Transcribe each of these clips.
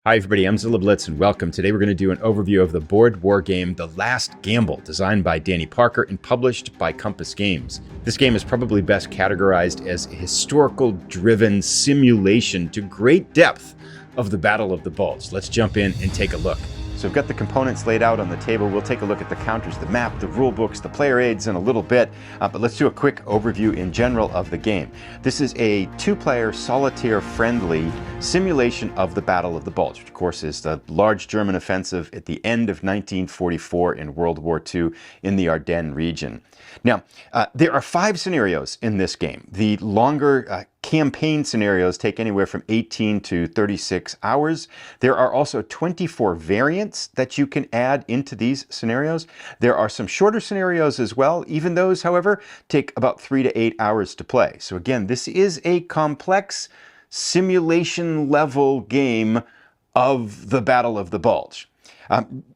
Hi everybody, I'm Zilla Blitz and welcome. Today we're going to do an overview of the board war game The Last Gamble, designed by Danny Parker and published by Compass Games. This game is probably best categorized as a historical-driven simulation to great depth of the Battle of the Bulge. Let's jump in and take a look. So we've got the components laid out on the table. We'll take a look at the counters, the map, the rule books, the player aids in a little bit, but let's do a quick overview in general of the game. This is a two-player solitaire-friendly simulation of the Battle of the Bulge, which of course is the large German offensive at the end of 1944 in World War II in the Ardennes region. Now, there are 5 scenarios in this game. The longer campaign scenarios take anywhere from 18 to 36 hours. There are also 24 variants that you can add into these scenarios. There are some shorter scenarios as well. Even those, however, take about 3 to 8 hours to play. So again, this is a complex simulation level game of the Battle of the Bulge.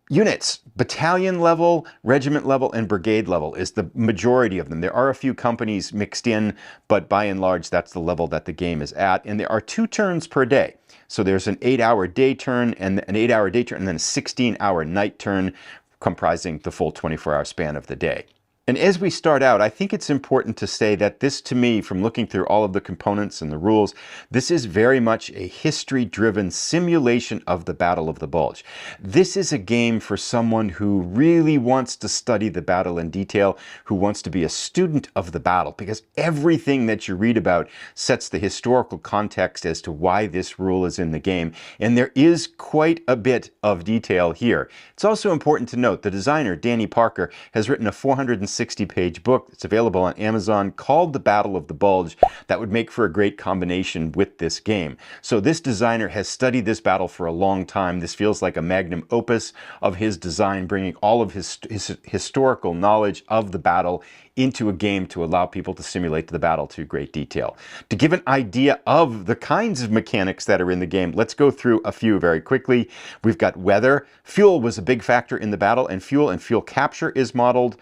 Units, battalion level, regiment level, and brigade level is the majority of them. There are a few companies mixed in, but by and large, that's the level that the game is at. And there are 2 turns per day. So there's an 8-hour day turn and an 8-hour day turn, and then a 16-hour night turn comprising the full 24-hour span of the day. And as we start out, I think it's important to say that this, to me, from looking through all of the components and the rules, this is very much a history-driven simulation of the Battle of the Bulge. This is a game for someone who really wants to study the battle in detail, who wants to be a student of the battle, because everything that you read about sets the historical context as to why this rule is in the game. And there is quite a bit of detail here. It's also important to note the designer, Danny Parker, has written a 460-page book that's available on Amazon called The Battle of the Bulge that would make for a great combination with this game. So this designer has studied this battle for a long time. This feels like a magnum opus of his design, bringing all of his historical knowledge of the battle into a game to allow people to simulate the battle to great detail. To give an idea of the kinds of mechanics that are in the game, let's go through a few very quickly. We've got weather. Fuel was a big factor in the battle, and fuel capture is modeled.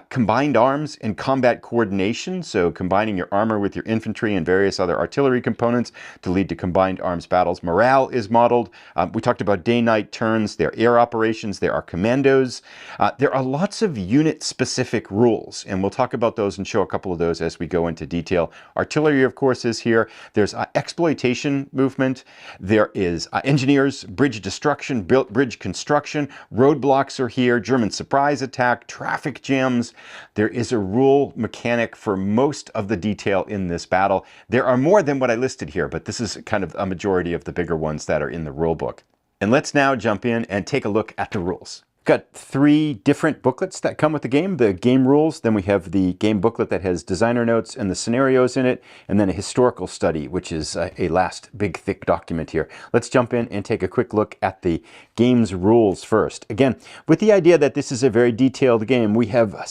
Combined arms and combat coordination, so combining your armor with your infantry and various other artillery components to lead to combined arms battles. Morale is modeled. We talked about day-night turns. There are air operations. There are commandos. There are lots of unit-specific rules, and we'll talk about those and show a couple of those as we go into detail. Artillery, of course, is here. There's exploitation movement. There is engineers, bridge destruction, bridge construction. Roadblocks are here. German surprise attack, traffic jams. There is a rule mechanic for most of the detail in this battle. There are more than what I listed here, but this is kind of a majority of the bigger ones that are in the rule book. And let's now jump in and take a look at the rules. Got 3 different booklets that come with the game. The game rules, then we have the game booklet that has designer notes and the scenarios in it, and then a historical study, which is a last big thick document here. Let's jump in and take a quick look at the game's rules first. Again, with the idea that this is a very detailed game, we have about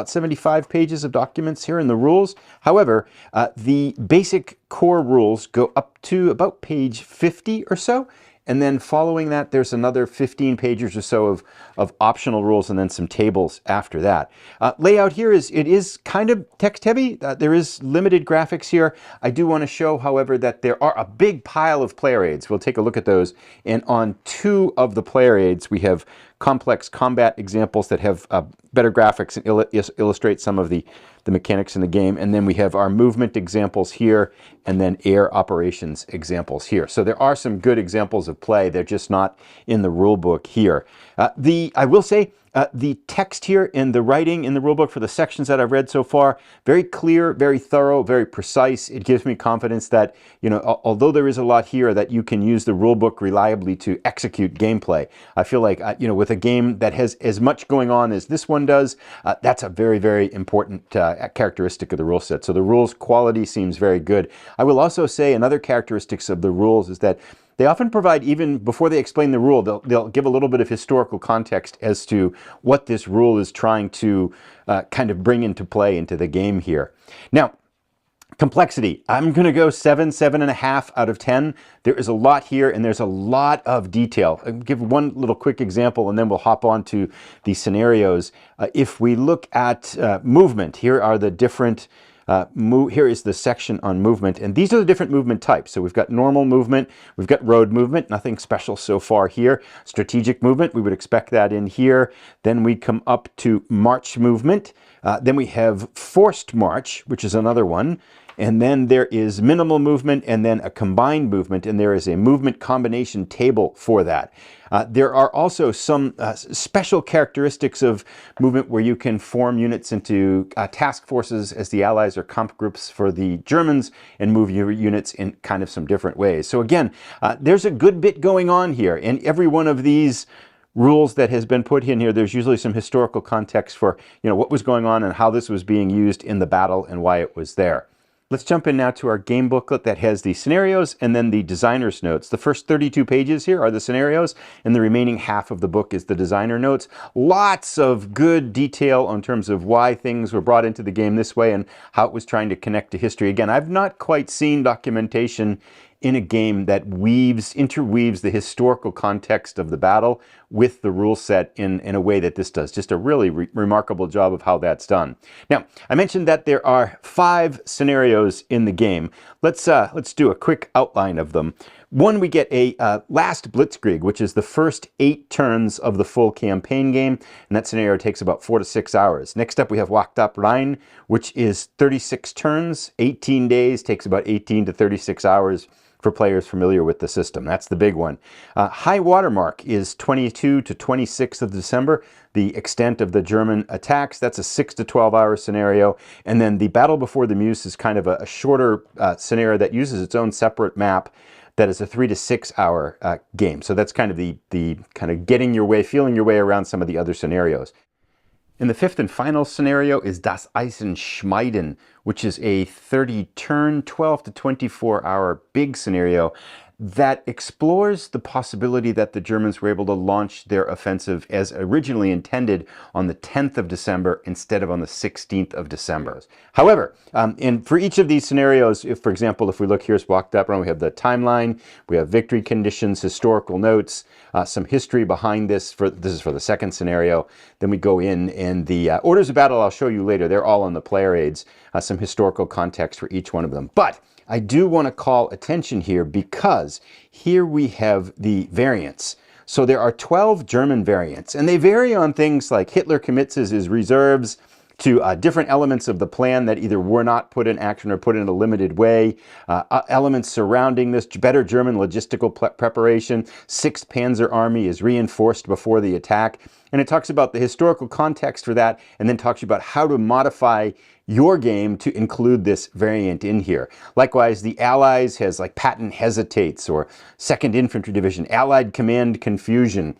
75 pages of documents here in the rules. However, the basic core rules go up to about page 50 or so. And then following that, there's another 15 pages or so of optional rules and then some tables after that. Layout here is kind of text heavy. There is limited graphics here. I do want to show, however, that there are a big pile of player aids. We'll take a look at those. And on 2 of the player aids, we have complex combat examples that have better graphics and illustrate some of the mechanics in the game. And then we have our movement examples here, and then air operations examples here. So there are some good examples of play. They're just not in the rule book here. I will say, the text here and the writing in the rulebook for the sections that I've read so far, very clear, very thorough, very precise. It gives me confidence that, although there is a lot here, that you can use the rulebook reliably to execute gameplay. I feel like, with a game that has as much going on as this one does, that's a very, very important characteristic of the rule set. So the rules quality seems very good. I will also say another characteristics of the rules is that they often provide, even before they explain the rule, they'll give a little bit of historical context as to what this rule is trying to kind of bring into play into the game here. Now, complexity. I'm going to go 7.5 out of 10. There is a lot here, and there's a lot of detail. I'll give one little quick example, and then we'll hop on to the scenarios. If we look at movement, here are the different Here is the section on movement, and these are the different movement types. So we've got normal movement, we've got road movement, nothing special so far here. Strategic movement, we would expect that in here. Then we come up to march movement. Then we have forced march, which is another one. And then there is minimal movement and then a combined movement, and there is a movement combination table for that. There are also some special characteristics of movement where you can form units into task forces as the Allies or comp groups for the Germans and move your units in kind of some different ways. So again, there's a good bit going on here, and every one of these rules that has been put in here, there's usually some historical context for what was going on and how this was being used in the battle and why it was there. Let's jump in now to our game booklet that has the scenarios and then the designer's notes. The first 32 pages here are the scenarios, and the remaining half of the book is the designer notes. Lots of good detail in terms of why things were brought into the game this way and how it was trying to connect to history. Again, I've not quite seen documentation in a game that interweaves the historical context of the battle with the rule set in a way that this does. Just a really remarkable job of how that's done. Now, I mentioned that there are 5 scenarios in the game. Let's do a quick outline of them. One, we get a last Blitzkrieg, which is the first 8 turns of the full campaign game, and that scenario takes about 4 to 6 hours. Next up, we have Wacht ab Rhein, which is 36 turns, 18 days, takes about 18 to 36 hours for players familiar with the system. That's the big one. High watermark is 22 to 26th of December, the extent of the German attacks. That's a 6 to 12 hour scenario. And then the Battle Before the Meuse is kind of a shorter scenario that uses its own separate map. That is a 3 to 6 hour game. So that's kind of the kind of getting your way, feeling your way around some of the other scenarios. And the 5th and final scenario is Das Eisenschmieden, which is a 30-turn, 12 to 24-hour big scenario that explores the possibility that the Germans were able to launch their offensive as originally intended on the 10th of December instead of on the 16th of December. However, and for each of these scenarios, if, for example, if we look here's Wacht ab Rhein, we have the timeline, we have victory conditions, historical notes, some history behind this. This is for the second scenario. Then we go in, and the orders of battle I'll show you later. They're all on the player aids, some historical context for each one of them. But I do want to call attention here because here we have the variants. So there are 12 German variants, and they vary on things like Hitler commits his reserves to different elements of the plan that either were not put in action or put in a limited way, elements surrounding this, better German logistical preparation, 6th Panzer Army is reinforced before the attack, and it talks about the historical context for that, and then talks about how to modify your game to include this variant in here. Likewise, the Allies has like Patton hesitates, or 2nd Infantry Division, Allied command confusion.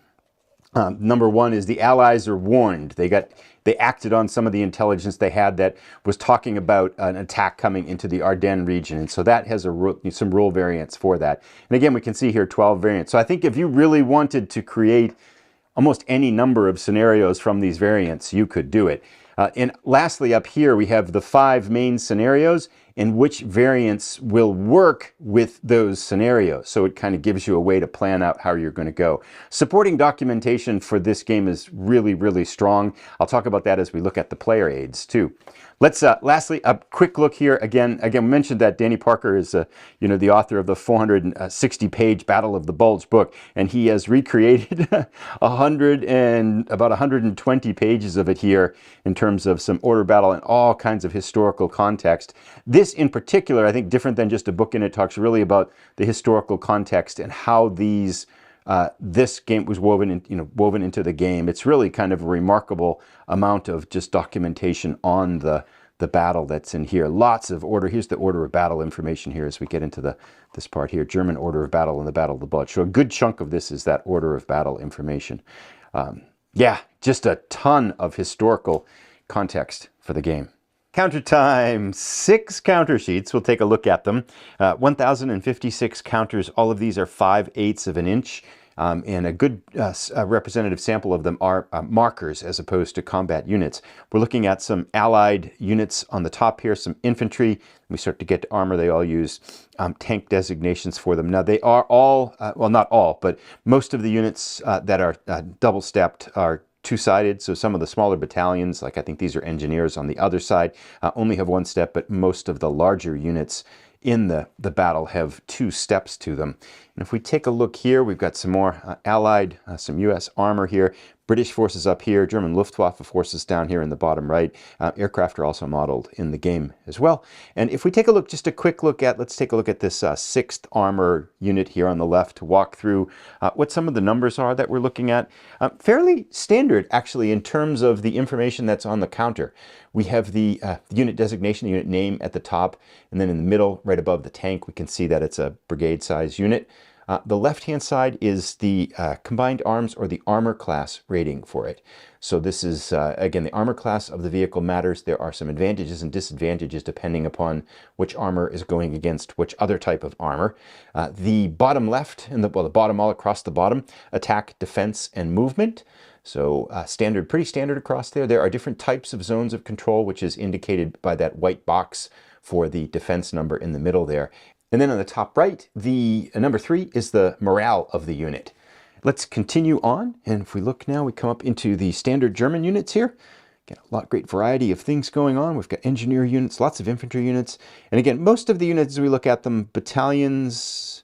Number 1 is the Allies are warned. They acted on some of the intelligence they had that was talking about an attack coming into the Ardennes region. And so that has some rule variants for that. And again, we can see here 12 variants. So I think if you really wanted to create almost any number of scenarios from these variants, you could do it. And lastly, up here, we have the 5 main scenarios and which variants will work with those scenarios. So it kind of gives you a way to plan out how you're going to go. Supporting documentation for this game is really, really strong. I'll talk about that as we look at the player aids too. Let's lastly, a quick look here. Again, we mentioned that Danny Parker is the author of the 460-page Battle of the Bulge book, and he has recreated about 120 pages of it here in terms of some order battle and all kinds of historical context. This in particular, I think, different than just a book in it, talks really about the historical context and how this game was woven into the game. It's really kind of a remarkable amount of just documentation on the battle that's in here. Lots of order. Here's the order of battle information here as we get into this part here. German order of battle and the Battle of the Bulge. So a good chunk of this is that order of battle information. Yeah, just a ton of historical context for the game. Counter time, 6 counter sheets. We'll take a look at them. 1,056 counters. All of these are 5/8 of an inch. And a good representative sample of them are markers as opposed to combat units. We're looking at some Allied units on the top here, some infantry. We start to get to armor. They all use tank designations for them. Now they are all, well, not all, but most of the units that are double-stepped are two-sided, so some of the smaller battalions, like I think these are engineers on the other side, only have one step, but most of the larger units in the battle have two steps to them. And if we take a look here, we've got some more Allied, some US armor here, British forces up here, German Luftwaffe forces down here in the bottom right. Aircraft are also modeled in the game as well. And if we take a look, just a quick look at, let's take a look at this 6th Armor unit here on the left to walk through what some of the numbers are that we're looking at. Fairly standard, actually, in terms of the information that's on the counter. We have the unit designation, the unit name at the top, and then in the middle, right above the tank, we can see that it's a brigade-size unit. The left-hand side is the combined arms or the armor class rating for it. So this is, again, the armor class of the vehicle matters. There are some advantages and disadvantages depending upon which armor is going against which other type of armor. The bottom left, and the bottom all across the bottom, attack, defense, and movement. So standard, pretty standard across there. There are different types of zones of control, which is indicated by that white box for the defense number in the middle there. And then on the top right, the number 3 is the morale of the unit. Let's continue on. And if we look now, we come up into the standard German units here. Got a great variety of things going on. We've got engineer units, lots of infantry units. And again, most of the units, as we look at them, battalions,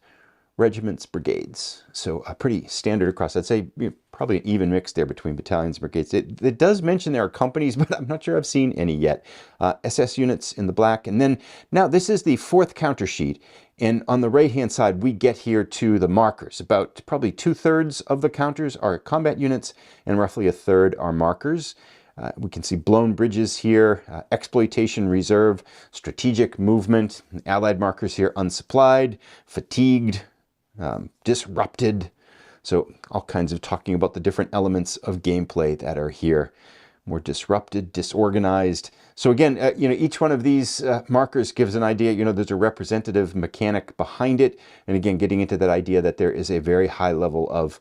regiments, brigades. So pretty standard across. I'd say probably an even mix there between battalions and brigades. It does mention there are companies, but I'm not sure I've seen any yet. SS units in the black. And then now this is the 4th counter sheet. And on the right-hand side, we get here to the markers. About probably 2/3 of the counters are combat units and roughly 1/3 are markers. We can see blown bridges here, exploitation reserve, strategic movement, allied markers here, unsupplied, fatigued, disrupted. So all kinds of talking about the different elements of gameplay that are here. More disrupted, disorganized. So again, each one of these markers gives an idea, there's a representative mechanic behind it. And again, getting into that idea that there is a very high level of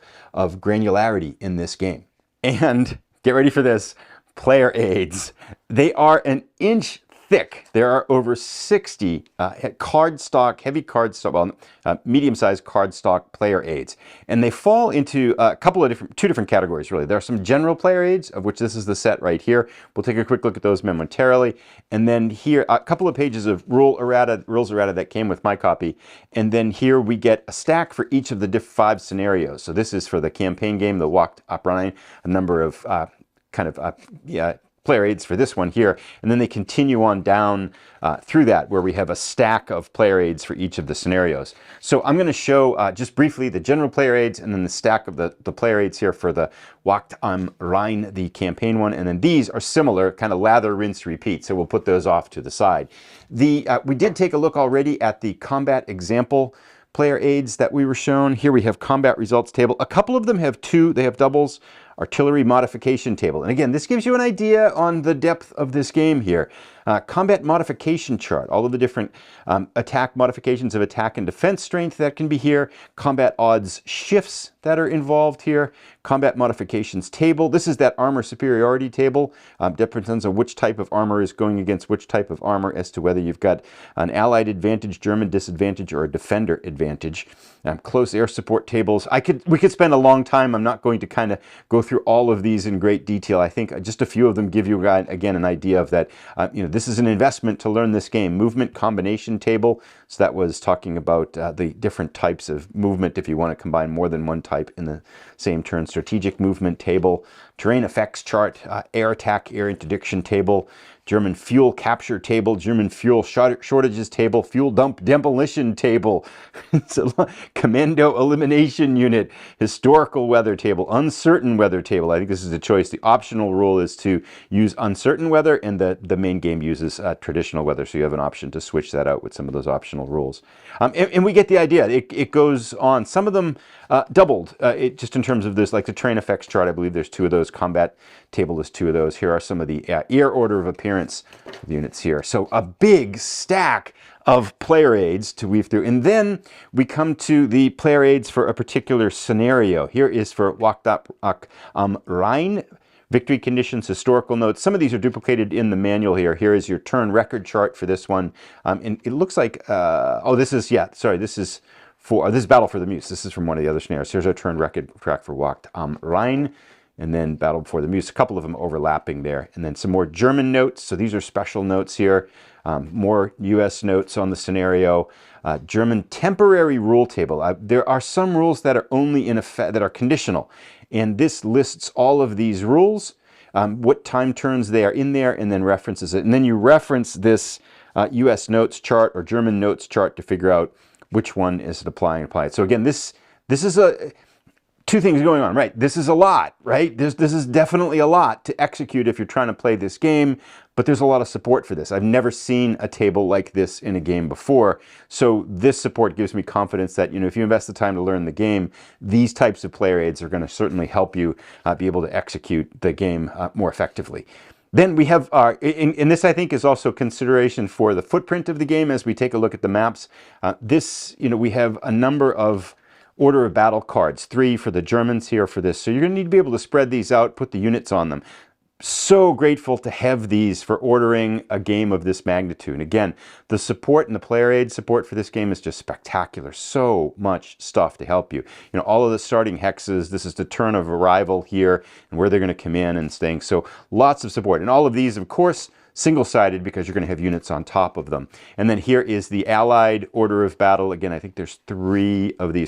granularity in this game. And get ready for this, player aids. They are an inch thick. There are over 60 cardstock, heavy cardstock, medium-sized cardstock player aids. And they fall into two different categories, really. There are some general player aids, of which this is the set right here. We'll take a quick look at those momentarily. And then here, a couple of pages of rules errata that came with my copy. And then here we get a stack for each of the 5 scenarios. So this is for the campaign game, the Walked Up Rhine, a number of player aids for this one here, and then they continue on down through that where we have a stack of player aids for each of the scenarios. So I'm going to show just briefly the general player aids and then the stack of the player aids here for the Walked am Rhein, the campaign one, and then these are similar, kind of lather, rinse, repeat, so we'll put those off to the side. We did take a look already at the combat example player aids that we were shown. Here we have combat results table. A couple of them have they have doubles. Artillery modification table. And again, this gives you an idea on the depth of this game here. Combat modification chart, all of the different attack modifications of attack and defense strength that can be here. Combat odds shifts that are involved here. Combat modifications table. This is that armor superiority table. Depends on which type of armor is going against which type of armor as to whether you've got an allied advantage, German disadvantage, or a defender advantage. Close air support tables. We could spend a long time. I'm not going to kind of go through all of these in great detail. I think just a few of them give you, again, an idea of that, this is an investment to learn this game. Movement combination table. So that was talking about the different types of movement if you want to combine more than one type in the same turn. Strategic movement table. Terrain effects chart. Air attack, air interdiction table. German fuel capture table, German fuel shortages table, fuel dump demolition table, commando elimination unit, historical weather table, uncertain weather table. I think this is a choice. The optional rule is to use uncertain weather, and the main game uses traditional weather, so you have an option to switch that out with some of those optional rules. And we get the idea. It goes on. Some of them doubled, just in terms of this, like the terrain effects chart. I believe there's 2 of those. Combat table is 2 of those. Here are some of the air order of appearance of units here. So a big stack of player aids to weave through. And then we come to the player aids for a particular scenario. Here is for Walked Up am Rhein. Victory conditions, historical notes. Some of these are duplicated in the manual here. Here is your turn record chart for this one. And it looks like, this is Battle for the Muse. This is from one of the other scenarios. Here's our turn record track for Walked am Rhein. and then Battle Before the Muse, a couple of them overlapping there. And then some more German notes. So these are special notes here. More US notes on the scenario. German temporary rule table. There are some rules that are only in effect, that are conditional. And this lists all of these rules, what time turns they are in there, and then references it. And then you reference this US notes chart or German notes chart to figure out which one is it applying. So again, this is two things going on, right? This is a lot, right? This is definitely a lot to execute if you're trying to play this game, but there's a lot of support for this. I've never seen a table like this in a game before. So this support gives me confidence that, you know, if you invest the time to learn the game, these types of player aids are going to certainly help you be able to execute the game more effectively. Then we have, and this I think is also consideration for the footprint of the game as we take a look at the maps. We have a number of order of battle cards, 3 for the Germans here for this. So you're going to need to be able to spread these out, put the units on them. So grateful to have these for ordering a game of this magnitude. And again, the support and the player aid support for this game is just spectacular. So much stuff to help you. You know, all of the starting hexes, this is the turn of arrival here and where they're going to come in and things. So lots of support. And all of these, of course, single-sided because you're going to have units on top of them. And then here is the Allied order of battle. Again, I think there's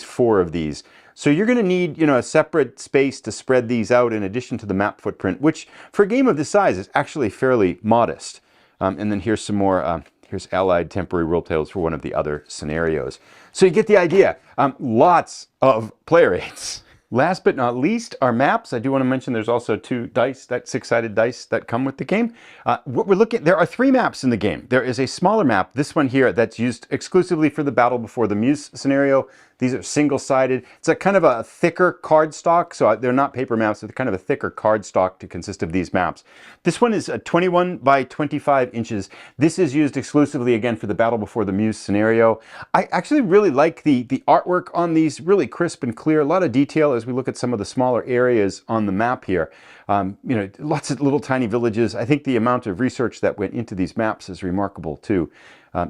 4 of these. So you're going to need, you know, a separate space to spread these out in addition to the map footprint, which for a game of this size is actually fairly modest. And then here's some more, here's Allied temporary rule tables for one of the other scenarios. So you get the idea. Lots of player aids. Last but not least, our maps. I do want to mention there's also 2 dice, that 6-sided dice that come with the game. What we're looking at, there are 3 maps in the game. There is a smaller map, this one here, that's used exclusively for the Battle Before the Muse scenario. These are single-sided. It's a kind of a thicker cardstock, so they're not paper maps, they're kind of a thicker cardstock to consist of these maps. This one is 21 by 25 inches. This is used exclusively, again, for the Battle Before the Muse scenario. I actually really like the artwork on these, really crisp and clear, a lot of detail as we look at some of the smaller areas on the map here. You know, lots of little tiny villages. I think the amount of research that went into these maps is remarkable too.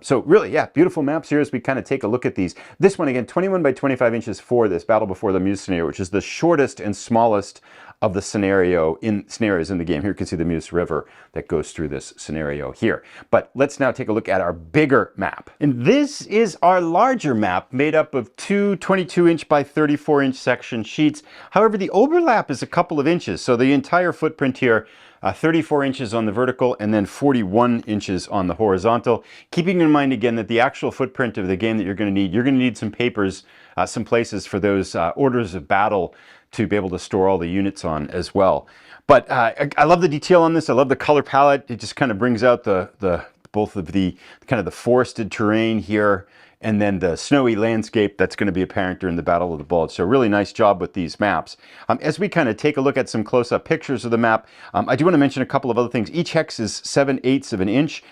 So really, yeah, beautiful maps here as we kind of take a look at these. This one, again, 21 by 25 inches for this Battle Before the Muse scenario, which is the shortest and smallest of the scenarios in the game. Here you can see the Muse River that goes through this scenario here. But let's now take a look at our bigger map. And this is our larger map made up of 2 22-inch by 34-inch section sheets. However, the overlap is a couple of inches. So the entire footprint here, 34 inches on the vertical and then 41 inches on the horizontal. Keeping in mind again that the actual footprint of the game that you're going to need some papers, some places for those orders of battle to be able to store all the units on as well. But I love the detail on this. I love the color palette. It just kind of brings out both of the kind of the forested terrain here and then the snowy landscape that's going to be apparent during the Battle of the Bulge. So really nice job with these maps. As we kind of take a look at some close-up pictures of the map, I do want to mention a couple of other things. Each hex is 7/8 of an inch,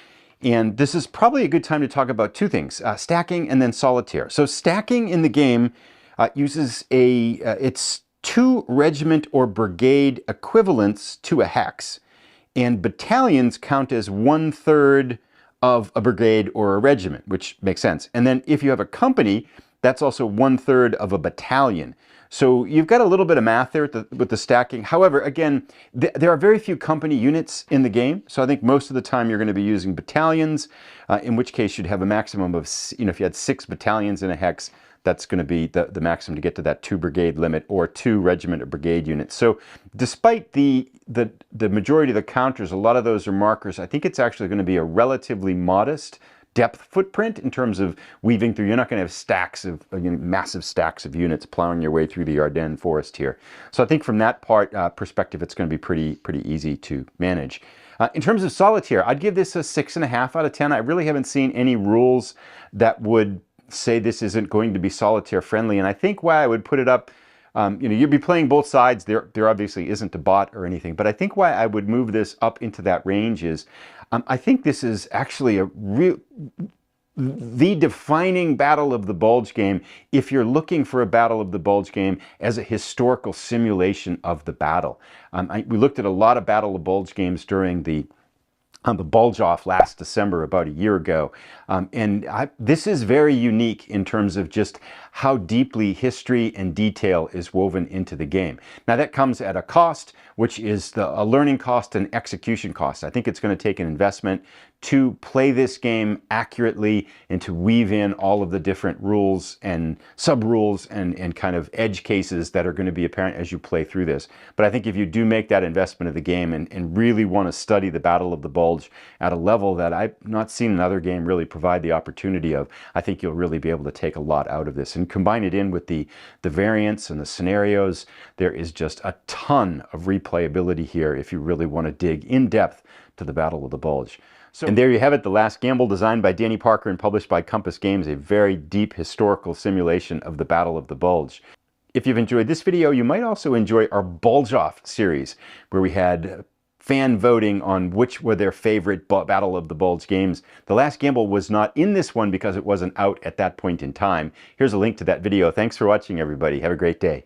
and this is probably a good time to talk about 2 things, stacking and then solitaire. So stacking in the game uses it's 2 regiment or brigade equivalents to a hex, and battalions count as 1/3 of a brigade or a regiment, which makes sense. And then if you have a company, that's also 1/3 of a battalion. So you've got a little bit of math there with the stacking. However, again, there are very few company units in the game. So I think most of the time you're going to be using battalions, in which case you'd have a maximum of, if you had 6 battalions in a hex, that's going to be the maximum to get to that 2 brigade limit or 2 regiment or brigade units. So despite the majority of the counters, a lot of those are markers, I think it's actually going to be a relatively modest depth footprint in terms of weaving through. You're not going to have stacks of, massive stacks of units plowing your way through the Ardennes forest here. So I think from that perspective, it's going to be pretty easy to manage. In terms of solitaire, I'd give this a 6.5 out of 10. I really haven't seen any rules that would say this isn't going to be solitaire friendly, and I think why I would put it up, you'd be playing both sides. There obviously isn't a bot or anything, but I think why I would move this up into that range is I think this is actually the defining Battle of the Bulge game if you're looking for a Battle of the Bulge game as a historical simulation of the battle. We looked at a lot of Battle of the Bulge games during the Bulge Off last December, about a year ago. This is very unique in terms of just how deeply history and detail is woven into the game. Now that comes at a cost, which is a learning cost and execution cost. I think it's going to take an investment to play this game accurately and to weave in all of the different rules and sub-rules and kind of edge cases that are going to be apparent as you play through this. But I think if you do make that investment of the game and really want to study the Battle of the Bulge at a level that I've not seen another game really provide the opportunity of, I think you'll really be able to take a lot out of this. And combine it in with the variants and the scenarios, there is just a ton of replayability here if you really want to dig in depth to the Battle of the Bulge. And there you have it, The Last Gamble, designed by Danny Parker and published by Compass Games, a very deep historical simulation of the Battle of the Bulge. If you've enjoyed this video, you might also enjoy our Bulge Off series, where we had fan voting on which were their favorite Battle of the Bulge games. The Last Gamble was not in this one because it wasn't out at that point in time. Here's a link to that video. Thanks for watching, everybody. Have a great day.